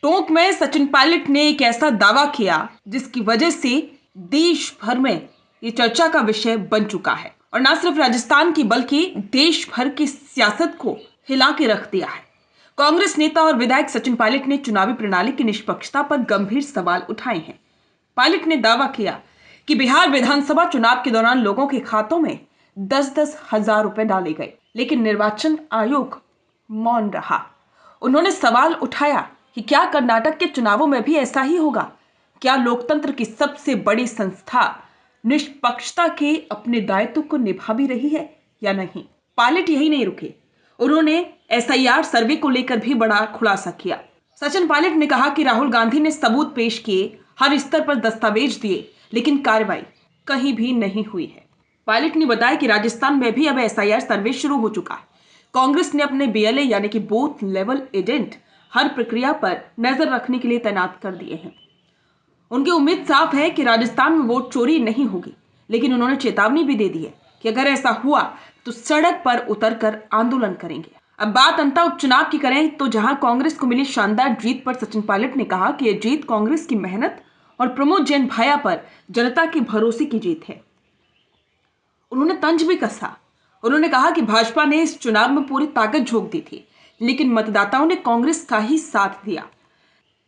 टोंक में सचिन पायलट ने एक ऐसा दावा किया जिसकी वजह से देश भर में ये चर्चा का विषय बन चुका है और न सिर्फ राजस्थान की बल्कि देश भर की सियासत को हिला के रख दिया है। कांग्रेस नेता और विधायक सचिन पायलट ने चुनावी प्रणाली की निष्पक्षता पर गंभीर सवाल उठाए हैं। पायलट ने दावा किया कि बिहार विधानसभा चुनाव के दौरान लोगों के खातों में 10-10 हजार रुपए डाले गए, लेकिन निर्वाचन आयोग मौन रहा। उन्होंने सवाल उठाया कि क्या कर्नाटक के चुनावों में भी ऐसा ही होगा? क्या लोकतंत्र की सबसे बड़ी संस्था निष्पक्षता के अपने दायित्व को निभा भी रही है या नहीं? पायलट यही नहीं रुके, उन्होंने एसआईआर सर्वे को लेकर भी बड़ा खुलासा किया। सचिन पायलट ने कहा कि राहुल गांधी ने सबूत पेश किए, हर स्तर पर दस्तावेज दिए, लेकिन कार्रवाई कहीं भी नहीं हुई है। पायलट ने बताया कि राजस्थान में भी अब एसआईआर सर्वे शुरू हो चुका है। कांग्रेस ने अपने बीएलए यानी कि बूथ लेवल एजेंट हर प्रक्रिया पर नजर रखने के लिए तैनात कर दिए हैं। उनकी उम्मीद साफ है कि राजस्थान में वोट चोरी नहीं होगी, लेकिन उन्होंने चेतावनी भी दे दी है कि अगर ऐसा हुआ तो सड़क पर उतरकर आंदोलन करेंगे। अब बात अंता उपचुनाव की करें तो जहां कांग्रेस को मिली शानदार जीत पर सचिन पायलट ने कहा कि यह जीत कांग्रेस की मेहनत और प्रमोद जैन भाया पर जनता के भरोसे की जीत है। उन्होंने तंज भी कसा। उन्होंने कहा कि भाजपा ने इस चुनाव में पूरी ताकत झोंक दी थी, लेकिन मतदाताओं ने कांग्रेस का ही साथ दिया।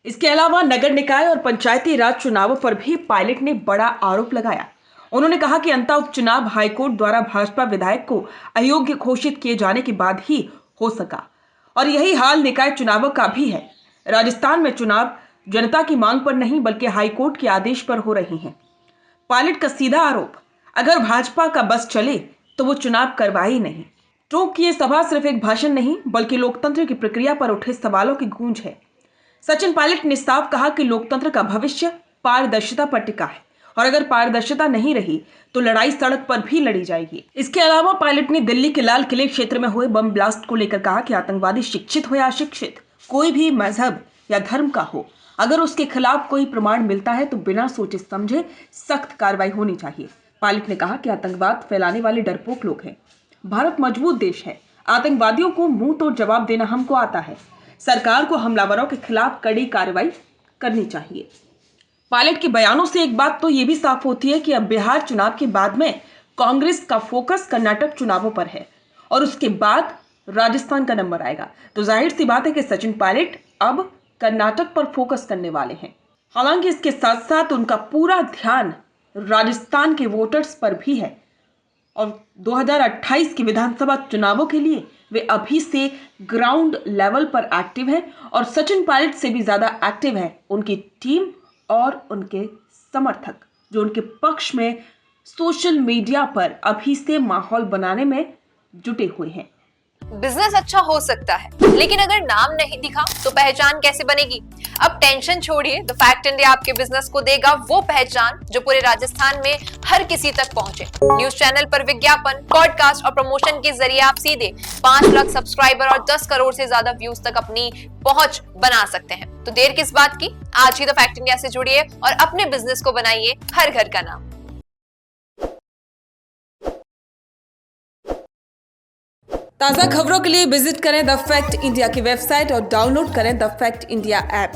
इसके अलावा नगर निकाय और पंचायती राज चुनावों पर भी पायलट ने बड़ा आरोप लगाया। उन्होंने कहा कि अंता उपचुनाव हाईकोर्ट द्वारा भाजपा विधायक को अयोग्य घोषित किए जाने के बाद ही हो सका और यही हाल निकाय चुनावों का भी है। राजस्थान में चुनाव जनता की मांग पर नहीं बल्कि हाईकोर्ट के आदेश पर हो रहे हैं। पायलट का सीधा आरोप, अगर भाजपा का बस चले तो वो चुनाव करवाई नहीं। टोंक की ये सभा सिर्फ एक भाषण नहीं बल्कि लोकतंत्र की प्रक्रिया पर उठे सवालों की गूंज है। सचिन पायलट ने साफ कहा कि लोकतंत्र का भविष्य पारदर्शिता पर टिका है और अगर पारदर्शिता नहीं रही तो लड़ाई सड़क पर भी लड़ी जाएगी। इसके अलावा पायलट ने दिल्ली के लाल किले क्षेत्र में हुए बम ब्लास्ट को लेकर कहा कि आतंकवादी शिक्षित हो या अशिक्षित, कोई भी मजहब या धर्म का हो, अगर उसके खिलाफ कोई प्रमाण मिलता है तो बिना सोचे समझे सख्त कार्रवाई होनी चाहिए। पायलट ने कहा कि आतंकवाद फैलाने वाले डरपोक लोग हैं। भारत मजबूत देश है, आतंकवादियों को मुंह तोड़ जवाब देना हमको आता है। सरकार को हमलावरों के खिलाफ कड़ी कार्रवाई करनी चाहिए। पायलट के बयानों से एक बात तो ये भी साफ होती है कि अब बिहार चुनाव के बाद में कांग्रेस का फोकस कर्नाटक चुनावों पर है और उसके बाद राजस्थान का नंबर आएगा। तो जाहिर सी बात है कि सचिन पायलट अब कर्नाटक पर फोकस करने वाले हैं। हालांकि इसके साथ साथ उनका पूरा ध्यान राजस्थान के वोटर्स पर भी है और 2028 के विधानसभा चुनावों के लिए वे अभी से ग्राउंड लेवल पर एक्टिव हैं और सचिन पायलट से भी ज्यादा एक्टिव है उनकी टीम और उनके समर्थक, जो उनके पक्ष में सोशल मीडिया पर अभी से माहौल बनाने में जुटे हुए हैं। बिजनेस अच्छा हो सकता है, लेकिन अगर नाम नहीं दिखा तो पहचान कैसे बनेगी? अब टेंशन छोड़िए, द फैक्ट इंडिया आपके बिजनेस को देगा वो पहचान जो पूरे राजस्थान में हर किसी तक पहुंचे। न्यूज चैनल पर विज्ञापन, पॉडकास्ट और प्रमोशन के जरिए आप सीधे 5 लाख सब्सक्राइबर और 10 करोड़ से ज्यादा व्यूज तक अपनी पहुंच बना सकते हैं। तो देर किस बात की, आज ही द फैक्ट इंडिया से जुड़िए और अपने बिजनेस को बनाइए हर घर का नाम। ताज़ा खबरों के लिए विजिट करें द फैक्ट इंडिया की वेबसाइट और डाउनलोड करें द फैक्ट इंडिया ऐप।